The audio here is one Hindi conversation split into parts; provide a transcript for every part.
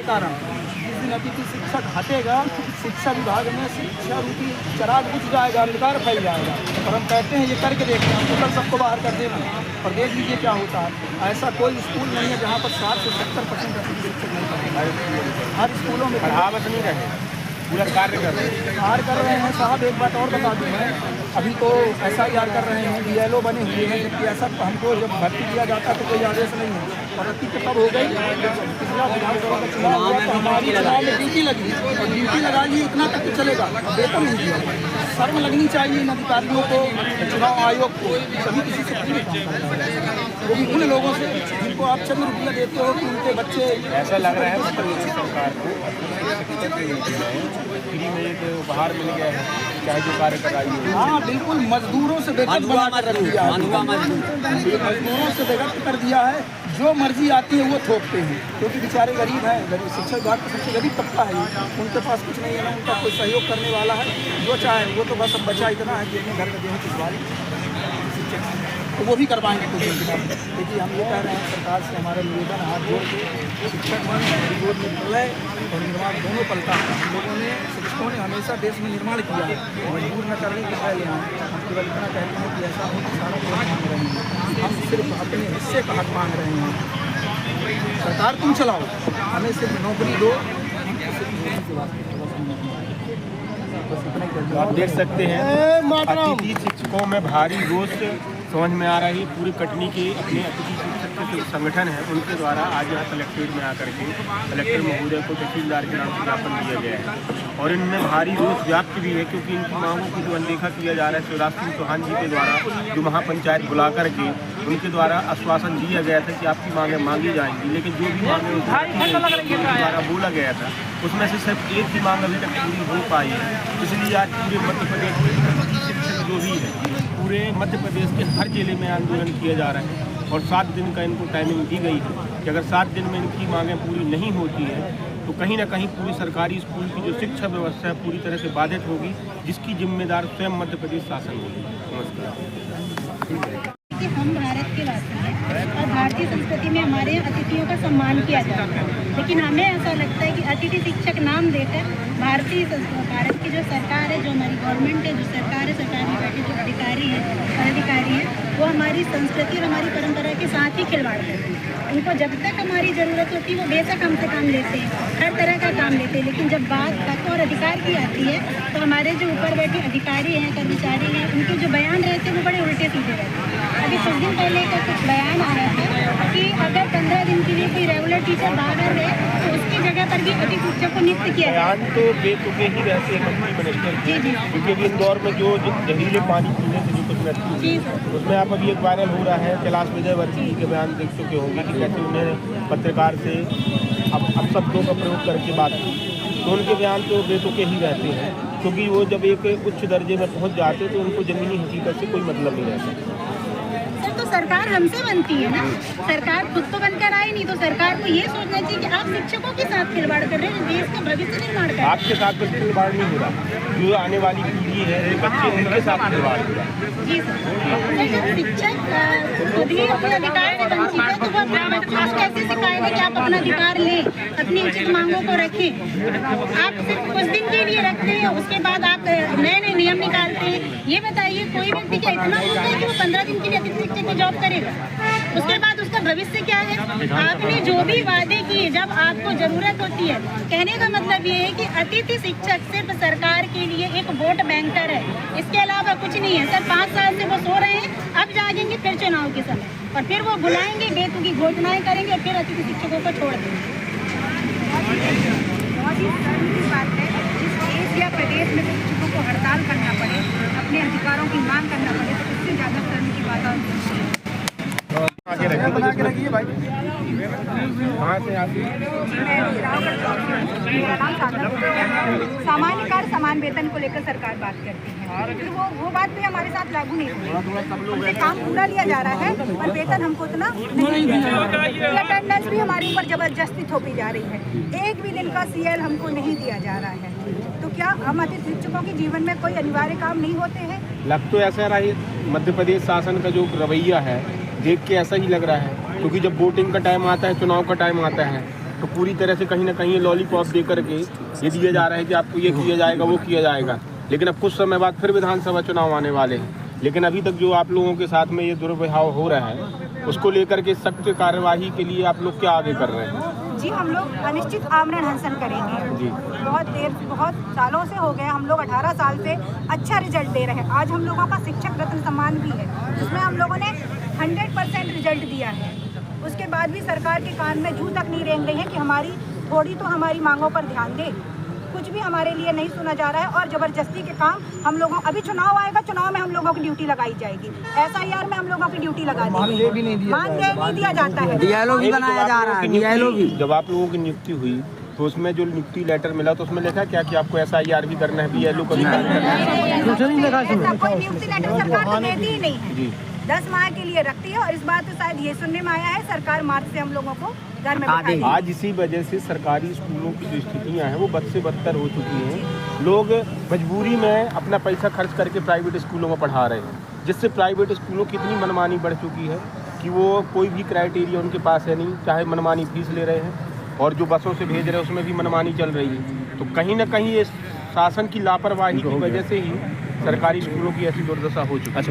कारण जिस दिन अतिथि शिक्षक हटेगा, शिक्षा विभाग में शिक्षा रूपी चराग बुझ जाएगा, अंधकार फैल जाएगा। और हम कहते हैं ये करके देखते हैं, हम कल सबको बाहर कर देना और देख लीजिए क्या होता है। ऐसा कोई स्कूल नहीं है जहाँ पर 60 से 70% अतिथि शिक्षक नहीं पढ़ेंगे। हर स्कूलों में पढ़ावत नहीं रहे, पूरा कार्य कर रहे हैं। साहब एक बात और बता दूँ मैं, अभी तो SIR कर रहे हैं, BLO बने हुए हैं, जबकि ऐसा हमको जब भर्ती किया जाता तो कोई आदेश नहीं है। और अतिथि कब हो गई, पिछला विधानसभा का चुनाव हुआ तो हमारी चुनाव में ड्यूटी लगी और ड्यूटी लगा ली, इतना तक तो चलेगा, वेतन नहीं दिया। शर्म लगनी चाहिए इन अधिकारियों को, चुनाव आयोग को, सभी किसी से फ्री काम करता है, वो भी उन लोगों से जिनको आप चंद रुपया देते हो कि उनके बच्चे। ऐसा लग रहा है मतलब सरकार को फ्री में एक उपहार मिल गया है, चाहे जो कार्य कराई हो। हाँ बिल्कुल, मजदूरों से बेगत बना कर रख दिया है, मजदूरों से बेगत कर दिया है। जो मर्जी आती है वो थोपते हैं, क्योंकि बेचारे गरीब हैं। गरीब शिक्षा विभाग का सबसे गरीब तबका है, उनके पास कुछ नहीं है ना, उनका कोई सहयोग करने वाला है। जो चाहे वो तो बस अब बचा इतना है कि अपने घर का गेहूँ पिछवा शिक्षक, तो वो भी करवाएंगे कुछ दिन के बाद। देखिए हम ये कह रहे हैं सरकार से, हमारा निवेदन हाथ जोड़ के शिक्षक विरोध में प्रलय और निर्माण दोनों पलटा। हम लोगों ने, शिक्षकों ने हमेशा देश में निर्माण किया है, मजबूर न करने की है यहाँ। हम केवल इतना कहते हैं कि ऐसा हो कि सारा देश मांग रहे हैं, हम सिर्फ अपने हिस्से का हक मांग रहे हैं। सरकार तुम चलाओ, हमें सिर्फ नौकरी दो। आप देख सकते हैं अतिथि शिक्षकों में भारी रोष समझ में आ रही। पूरी कटनी के अपने अतिथि शिक्षक के जो संगठन है उनके द्वारा आज यहाँ कलेक्ट्रेट में आकर के कलेक्टर महोदय को तहसीलदार के नाम से ज्ञापन दिया गया है और इनमें भारी रोष व्याप्त भी है, क्योंकि इनकी मांगों को जो अनदेखा किया जा रहा है। शिवराज सिंह चौहान जी के द्वारा जो महापंचायत बुला करके उनके द्वारा आश्वासन दिया गया था कि आपकी मांगें मांगी जाएंगी, लेकिन जो भी मांगें द्वारा बोला गया था उसमें से सिर्फ एक ही मांग अभी तक पूरी हो पाई है। इसलिए आज पूरे मध्य प्रदेश में शिक्षक जो भी है, पूरे मध्य प्रदेश के हर जिले में आंदोलन किया जा रहा है और 7 दिन का इनको टाइमिंग दी गई है कि अगर 7 दिन में इनकी मांगें पूरी नहीं होती हैं तो कहीं ना कहीं पूरी सरकारी स्कूल की जो शिक्षा व्यवस्था है पूरी तरह से बाधित होगी, जिसकी जिम्मेदार स्वयं मध्य प्रदेश शासन होगी। नमस्कार। हम भारत के वासी हैं और भारतीय संस्कृति में हमारे अतिथियों का सम्मान किया जाता है, लेकिन हमें ऐसा लगता है कि अतिथि शिक्षक नाम देकर भारत की जो सरकार है, जो हमारी गवर्नमेंट है, जो सरकार है, सरकार में बैठे जो अधिकारी हैं वो हमारी संस्कृति और हमारी परंपरा के साथ ही खिलवाड़ करते हैं। उनको जब तक हमारी ज़रूरत होती है वो बेशक हमसे काम लेते हैं, हर तरह का काम लेते हैं, लेकिन जब बात हक और अधिकार की आती है तो हमारे जो ऊपर बैठे अधिकारी हैं, कर्मचारी हैं, उनके जो बयान रहते हैं वो बड़े उल्टे सीधे रहते हैं। अभी कुछ दिन पहले का कुछ बयान आया था कि अगर 15 दिन के लिए कोई रेगुलर टीचर बाहर है तो उसकी जगह पर भी अतिथि शिक्षक को नियुक्त किया जाए। बयान तो बेतुके ही रहते हैं मंत्री मिनिस्टर जी, क्योंकि इंदौर में जो जहरीले पानी पीने से जो कुछ मृत्यु उसमें आप अभी एक वायरल हो रहा है। कैलाश विजयवर्गीय जी के बयान देख चुके होंगे कि कैसे उन्हें पत्रकार से अब शब्दों का प्रयोग करके बात की, तो उनके बयान तो बेतुके ही रहते हैं, क्योंकि वो जब एक उच्च दर्जे में पहुंच जाते तो उनको ज़मीनी हकीकत से कोई मतलब नहीं रहता। सर तो सरकार हमसे बनती है ना, सरकार खुद तो बनकर आई नहीं, तो सरकार को ये सोचना चाहिए कि आप शिक्षकों के साथ खिलवाड़ कर रहे हैं, देश का भविष्य निर्माण कर रहे हैं। आपके साथ कुछ खिलवाड़ नहीं हो रहा, जो आने वाली पीढ़ी है, बच्चे, उनके साथ खिलवाड़ हो रहा है। जी सर, जब शिक्षक खुद ही अपने अधिकार से वंचित है तो वो अपने बच्चों को कैसे सिखाएगा कि आप अपना अधिकार लें, अपनी उचित मांगों को रखें। आप सिर्फ कुछ दिन के लिए रखते हैं, उसके बाद आप नए नए नियम निकालते हैं। ये बताइए कोई व्यक्ति क्या इतना होता है कि वो 15 दिन के लिए अतिथि शिक्षक की जॉब करेगा? उसके बाद उसका भविष्य क्या है? आपने जो भी वादे किए, जब आपको जरूरत होती है, कहने का मतलब ये है कि अतिथि शिक्षक सिर्फ सरकार के लिए एक वोट बैंकर है, इसके अलावा कुछ नहीं है। सर 5 साल से वो सो रहे हैं, अब जागेंगे फिर चुनाव के समय, और फिर वो बुलाएंगे, बेतुकी घोषणाएं करेंगे और फिर अतिथि शिक्षकों को छोड़ देंगे। बहुत ही शर्म की बात है, जिस देश या प्रदेश में शिक्षकों को हड़ताल करना पड़े, अपने अधिकारों की मांग करना पड़े, तो उससे ज़्यादा शर्म की बात और बना के रखिए भाई। कहाँ से आती है? मेरा नाम सागर। सामान्य कार्य समान वेतन को लेकर सरकार बात करती है, फिर वो बात भी हमारे साथ लागू नहीं हुई। हमसे काम पूरा लिया जा रहा है और वेतन हमको उतना नहीं दिया जा रहा है। अटेंडेंस भी हमारे ऊपर जबरदस्ती थोपी जा रही है, एक भी दिन का CL हमको नहीं दिया जा रहा है। तो क्या हम अतिथि शिक्षकों के जीवन में कोई अनिवार्य काम नहीं होते हैं? लग तो ऐसा रहा है मध्य प्रदेश शासन का जो रवैया है देख के ऐसा ही लग रहा है, क्योंकि जब वोटिंग का टाइम आता है, चुनाव का टाइम आता है, तो पूरी तरह से कहीं ना कहीं लॉलीपॉप दे करके ये दिया जा रहा है कि आपको ये किया जाएगा, वो किया जाएगा। लेकिन अब कुछ समय बाद फिर विधानसभा चुनाव आने वाले हैं, लेकिन अभी तक जो आप लोगों के साथ में ये दुर्व्यवहार हो रहा है उसको लेकर के सख्त कार्यवाही के लिए आप लोग क्या आगे कर रहे हैं? जी, हम लोग अनिश्चित आमरण अनशन करेंगे जी। बहुत सालों से हो गया, हम लोग 18 साल से अच्छा रिजल्ट दे रहे हैं। आज हम लोगों का शिक्षक रत्न सम्मान भी है, जिसमें हम लोगों ने 100% रिजल्ट दिया है। उसके बाद भी सरकार के कान में जूं तक नहीं रेंग रही है कि हमारी थोड़ी तो हमारी मांगों पर ध्यान दे। कुछ भी हमारे लिए नहीं सुना जा रहा है और जबरदस्ती के काम हम लोगों, अभी चुनाव आएगा, चुनाव में हम लोगों की ड्यूटी लगाई जाएगी, SIR में हम लोगों की ड्यूटी लगा दी, मानदेय नहीं दिया जाता है, DLO भी बनाया जा रहा है, DLO भी। जब आप लोगों की नियुक्ति हुई तो उसमें जो नियुक्ति लेटर मिला तो उसमें लिखा क्या कि आपको SIR भी करना है, BLO का भी करना है? कोई नियुक्ति लेटर सरकार तो देती ही नहीं है, 10 माह के लिए रखती है। और इस बात तो शायद ये सुनने में आया है सरकार मार्च से हम लोगों को घर में बैठाएगी। आज इसी वजह से सरकारी स्कूलों की जो स्थितियाँ हैं वो बद से बदतर हो चुकी हैं। लोग मजबूरी में अपना पैसा खर्च करके प्राइवेट स्कूलों में पढ़ा रहे हैं, जिससे प्राइवेट स्कूलों की इतनी मनमानी बढ़ चुकी है कि वो कोई भी क्राइटेरिया उनके पास है नहीं, चाहे मनमानी फीस ले रहे हैं और जो बसों से भेज रहे हैं उसमें भी मनमानी चल रही है। तो कहीं ना कहीं ये शासन की लापरवाही की वजह से ही सरकारी स्कूलों की ऐसी दुर्दशा हो चुकी है।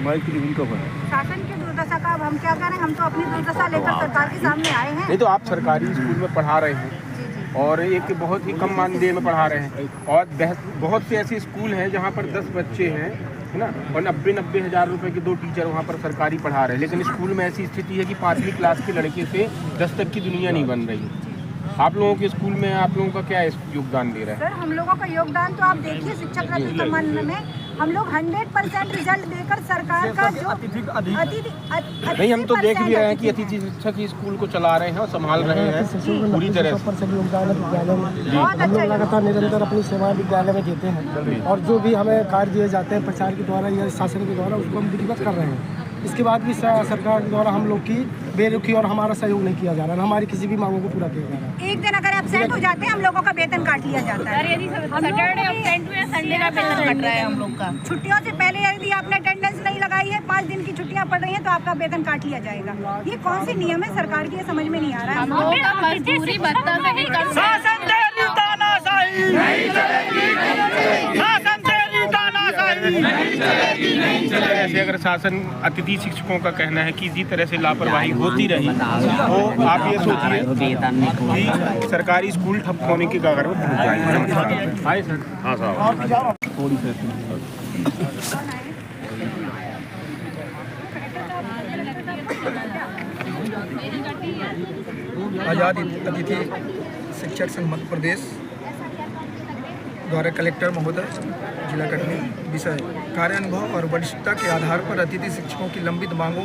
शासन की दुर्दशा का अब हम क्या करें, हम तो अपनी दुर्दशा लेकर सरकार के सामने आए हैं। नहीं तो आप सरकारी स्कूल में पढ़ा रहे हैं और एक बहुत ही कम मानदेय में पढ़ा रहे हैं और बहुत से ऐसे स्कूल हैं जहाँ पर 10 बच्चे हैं, है ना, और 90 हज़ार रुपये के 2 टीचर वहाँ पर सरकारी पढ़ा रहे हैं। लेकिन स्कूल में ऐसी स्थिति है कि 5वीं क्लास के लड़के से 10 तक की दुनिया नहीं बन रही है। आप लोगों के स्कूल में आप लोगों का क्या योगदान दे रहा है? सर, हम लोगों का योगदान तो आप देखिए, शिक्षक रत्न सम्मान में हम लोग 100% रिजल्ट देकर सरकार का जो नहीं, हम तो देख भी रहे हैं कि अतिथि शिक्षक स्कूल को चला रहे हैं और संभाल रहे हैं पूरी तरह से। हम लोग लगातार निरंतर अपनी सेवाएं विद्यालय में देते हैं और जो भी हमें कार्य दिए जाते हैं प्रचार के द्वारा या शासन के द्वारा उसको हम विधिवत कर रहे हैं। इसके बाद भी सरकार द्वारा हम लोग की बेरुखी और हमारा सहयोग नहीं किया जा रहा है, हमारी किसी भी मांगों को पूरा किया जा रहा है। एक दिन अगर एब्सेंट हो जाते हैं हम लोगों का वेतन काट लिया जाता है। यदि सैटरडे एब्सेंट हुए, संडे का वेतन कट रहा है हम लोग का। छुट्टियों से पहले यदि आपने अटेंडेंस नहीं लगाई है, 5 दिन की छुट्टियां पड़ रही हैं, तो आपका वेतन काट लिया जाएगा। ये कौन सी नियम है सरकार की, ये समझ में नहीं आ रहा है। हम लोगों का मजदूरी भत्ता से ही कर ऐसे अगर शासन अतिथि शिक्षकों का कहना है कि इसी तरह से लापरवाही होती रही तो आप ये सोचिए कि सरकारी स्कूल ठप होने की कगार पर पहुंच जाएंगे। Hi sir. हाँ साहब, थोड़ी आज़ाद अतिथि शिक्षक संघ मध्य प्रदेश द्वारा कलेक्टर महोदय जिला कटनी विषय कार्य अनुभव और वरिष्ठता के आधार पर अतिथि शिक्षकों की लंबित मांगों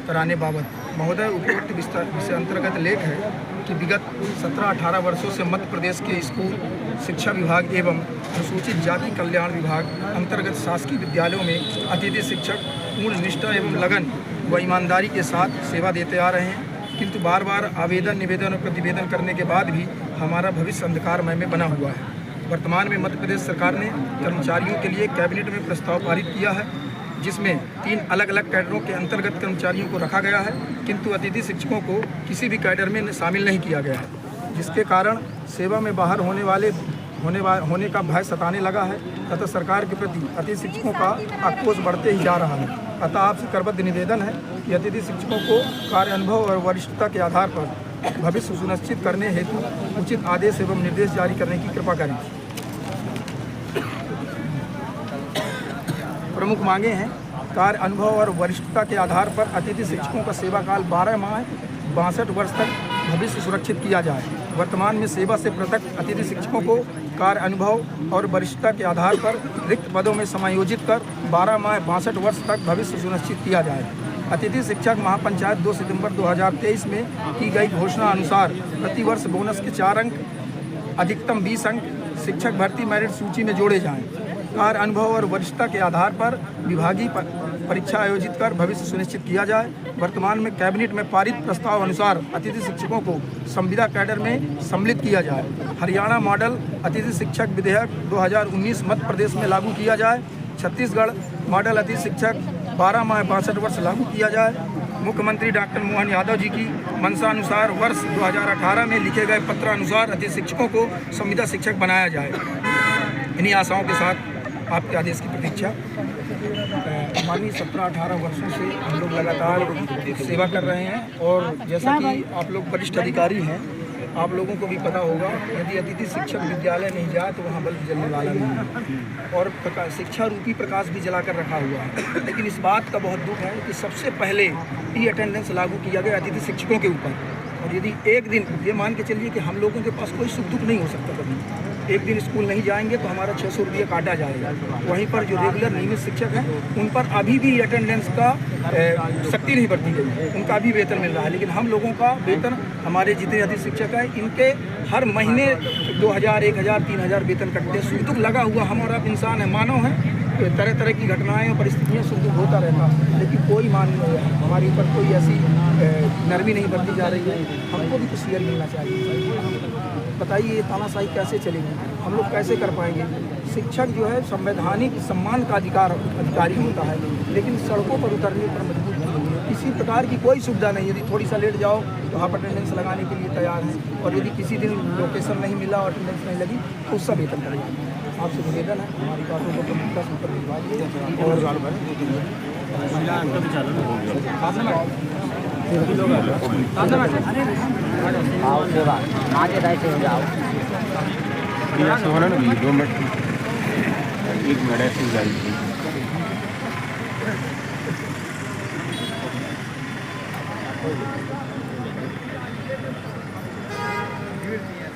कराने बाबत महोदय उपरोक्त विषय अंतर्गत लेख है कि विगत 17-18 वर्षों से मध्य प्रदेश के स्कूल शिक्षा विभाग एवं अनुसूचित जाति कल्याण विभाग अंतर्गत शासकीय विद्यालयों में अतिथि शिक्षक पूर्ण निष्ठा एवं लगन व ईमानदारी के साथ सेवा देते आ रहे हैं, किंतु बार बार आवेदन निवेदन और प्रतिवेदन करने के बाद भी हमारा भविष्य अंधकारमय में बना हुआ है। वर्तमान में मध्य प्रदेश सरकार ने कर्मचारियों के लिए कैबिनेट में प्रस्ताव पारित किया है, जिसमें 3 अलग अलग कैडरों के अंतर्गत कर्मचारियों को रखा गया है, किंतु अतिथि शिक्षकों को किसी भी कैडर में शामिल नहीं किया गया है, जिसके कारण सेवा में बाहर होने का भय सताने लगा है तथा सरकार के प्रति अतिथि शिक्षकों का आक्रोश बढ़ते ही जा रहा है। अतः आपसे करबद्ध निवेदन है कि अतिथि शिक्षकों को कार्य अनुभव और वरिष्ठता के आधार पर भविष्य सुनिश्चित करने हेतु उचित आदेश एवं निर्देश जारी करने की कृपा करें। प्रमुख मांगे हैं, कार्य अनुभव और वरिष्ठता के आधार पर अतिथि शिक्षकों का सेवा काल 12 माह 62 वर्ष तक भविष्य सुरक्षित किया जाए। वर्तमान में सेवा से पृथक अतिथि शिक्षकों को कार्य अनुभव और वरिष्ठता के आधार पर रिक्त पदों में समायोजित कर 12 माह 62 वर्ष तक भविष्य सुनिश्चित किया जाए। अतिथि शिक्षक महापंचायत 2 सितंबर 2023 में की गई घोषणा अनुसार प्रतिवर्ष बोनस के 4 अंक अधिकतम 20 अंक शिक्षक भर्ती मेरिट सूची में जोड़े जाएं। कार्य अनुभव और वरिष्ठता के आधार पर विभागीय परीक्षा आयोजित कर भविष्य सुनिश्चित किया जाए। वर्तमान में कैबिनेट में पारित प्रस्ताव अनुसार अतिथि शिक्षकों को संविदा कैडर में सम्मिलित किया जाए। हरियाणा मॉडल अतिथि शिक्षक विधेयक 2019 मध्य प्रदेश में लागू किया जाए। छत्तीसगढ़ मॉडल अतिथि शिक्षक 12 माह 62 वर्ष लागू किया जाए। मुख्यमंत्री डॉक्टर मोहन यादव जी की मंशानुसार वर्ष 2018 में लिखे गए पत्रानुसार अतिथि शिक्षकों को संविदा शिक्षक बनाया जाए। इन्हीं आशाओं के साथ आपके आदेश की प्रतीक्षा। माननीय 17-18 वर्षों से हम लोग लगातार सेवा कर रहे हैं और जैसा कि आप लोग वरिष्ठ अधिकारी हैं, आप लोगों को भी पता होगा, यदि अतिथि शिक्षक विद्यालय नहीं जाए तो वहाँ बल्ब जलने वाला नहीं है और शिक्षा रूपी प्रकाश भी जलाकर रखा हुआ है। लेकिन इस बात का बहुत दुख है कि सबसे पहले अटेंडेंस लागू किया गया अतिथि शिक्षकों के ऊपर, और यदि एक दिन ये मान के चलिए कि हम लोगों के पास कोई सुख दुख नहीं हो सकता, कभी एक दिन स्कूल नहीं जाएंगे तो हमारा 600 रुपये काटा जाएगा। वहीं पर जो रेगुलर नियमित शिक्षक हैं उन पर अभी भी अटेंडेंस का सख्ती नहीं बरती गई, उनका अभी वेतन मिल रहा है। लेकिन हम लोगों का वेतन, हमारे जितने अतिथि शिक्षक हैं इनके हर महीने 2000, 1000, 3000 वेतन कटते हैं। सुख दुख लगा हुआ, हम और आप इंसान हैं, मानव हैं, तरह तरह की घटनाएं और परिस्थितियाँ सुख दुख होता रहता है, लेकिन कोई मान नहीं है, हमारे ऊपर कोई ऐसी नरमी नहीं बरती जा रही है। हमको भी तो शेयर मिलना चाहिए। बताइए ये तानाशाही कैसे चलेगी, हम लोग कैसे कर पाएंगे? शिक्षक जो है संवैधानिक सम्मान का अधिकारी होता है, लेकिन सड़कों पर उतरने पर मजबूर नहीं है। किसी प्रकार की कोई सुविधा नहीं। यदि थोड़ी सा लेट जाओ तो हाफ अटेंडेंस लगाने के लिए तैयार हैं, और यदि किसी दिन लोकेशन नहीं मिला और अटेंडेंस नहीं लगी तो उसका वेतन करेंगे। आपसे निवेदन है, हमारी बातों को गंभीरता से ऊपर भिजवाइए और होना ना 2 मिनट 1 मिनट ऐसे जाएगी। Good.